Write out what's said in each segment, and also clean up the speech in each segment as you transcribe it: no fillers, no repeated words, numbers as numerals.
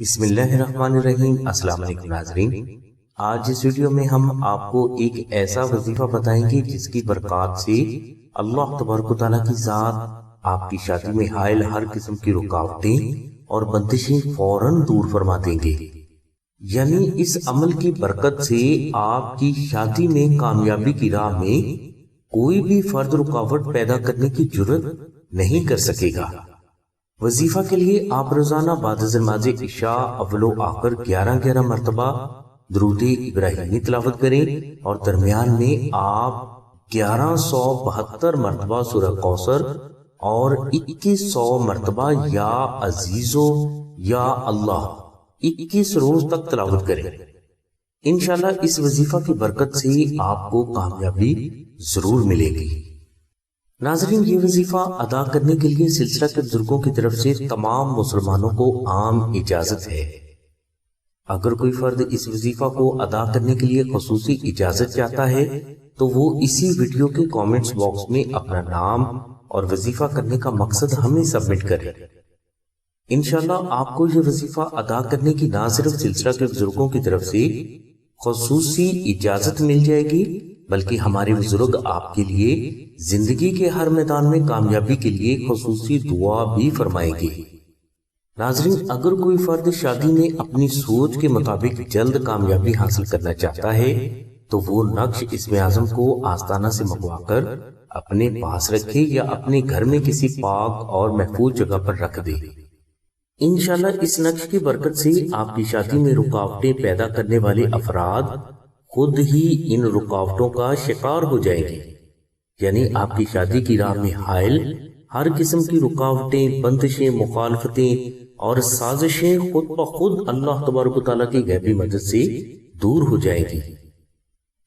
بسم اللہ الرحمن الرحیم۔ السلام علیکم ناظرین، آج اس ویڈیو میں ہم آپ کو ایک ایسا وظیفہ بتائیں گے جس کی برکات سے اللہ تبارک و تعالیٰ کی ذات آپ کی شادی میں حائل ہر قسم کی رکاوٹیں اور بندشیں فوراً دور فرما دیں گے۔ یعنی اس عمل کی برکت سے آپ کی شادی میں کامیابی کی راہ میں کوئی بھی فرد رکاوٹ پیدا کرنے کی جرات نہیں کر سکے گا۔ وظیفہ کے لیے آپ روزانہ بعد از نماز عشاء اول و آخر 11 مرتبہ درود ابراہیمی تلاوت کریں اور درمیان میں آپ 1172 مرتبہ سورہ کوثر اور 2100 مرتبہ یا عزیزو یا اللہ 21 روز تک تلاوت کریں۔ انشاءاللہ اس وظیفہ کی برکت سے آپ کو کامیابی ضرور ملے گی۔ ناظرین، یہ وظیفہ ادا کرنے کے لیے سلسلہ کے بزرگوں کی طرف سے تمام مسلمانوں کو عام اجازت ہے۔ اگر کوئی فرد اس وظیفہ کو ادا کرنے کے لیے خصوصی اجازت چاہتا ہے تو وہ اسی ویڈیو کے کامنٹس باکس میں اپنا نام اور وظیفہ کرنے کا مقصد ہمیں سبمٹ کرے۔ انشاءاللہ آپ کو یہ وظیفہ ادا کرنے کی نہ صرف سلسلہ کے بزرگوں کی طرف سے خصوصی اجازت مل جائے گی بلکہ ہمارے بزرگ آپ کے لیے زندگی کے ہر میدان میں کامیابی کے لیے خصوصی دعا بھی فرمائیں گے۔ ناظرین، اگر کوئی فرد شادی میں اپنی سوچ کے مطابق جلد کامیابی حاصل کرنا چاہتا ہے تو وہ نقش اسم اعظم کو آستانہ سے منگوا کر اپنے پاس رکھے یا اپنے گھر میں کسی پاک اور محفوظ جگہ پر رکھ دے۔ انشاءاللہ اس نقش کی برکت سے آپ کی شادی میں رکاوٹیں پیدا کرنے والے افراد خود ہی ان رکاوٹوں کا شکار ہو جائیں گے۔ یعنی آپ کی شادی کی راہ میں حائل ہر قسم کی رکاوٹیں، بندشیں، مخالفتیں اور سازشیں خود بخود اللہ تبارک و تعالیٰ کی غیبی مدد سے دور ہو جائیں گی۔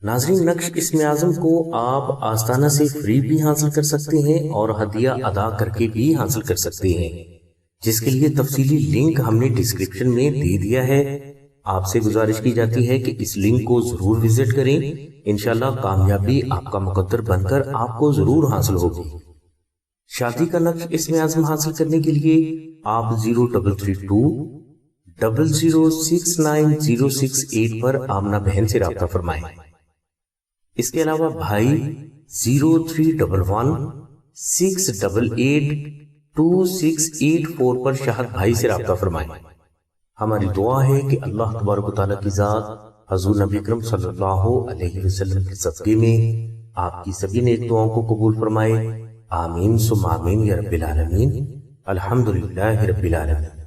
ناظرین، نقش اسم اعظم کو آپ آستانہ سے فری بھی حاصل کر سکتے ہیں اور ہدیہ ادا کر کے بھی حاصل کر سکتے ہیں، جس کے لیے تفصیلی لنک ہم نے ڈسکرپشن میں دے دیا ہے۔ آپ سے گزارش کی جاتی ہے کہ اس لنک کو ضرور وزٹ کریں۔ انشاءاللہ کامیابی آپ کا مقدر بن کر آپ کو ضرور حاصل ہوگی۔ شادی کا نقش اسم اعظم حاصل کرنے کے لیے آپ 0332 0069 پر آمنہ بہن سے رابطہ فرمائیں۔ اس کے علاوہ بھائی 0311 688 2684 پر شاہد بھائی سے رابطہ فرمائیں۔ ہماری دعا ہے کہ اللہ تبارک و تعالیٰ کی ذات حضور نبی اکرم صلی اللہ علیہ وسلم کے صدقے میں آپ کی سبھی نیک دعاؤں کو قبول فرمائے۔ آمین ثم آمین یا رب العالمین۔ الحمدللہ رب العالمین۔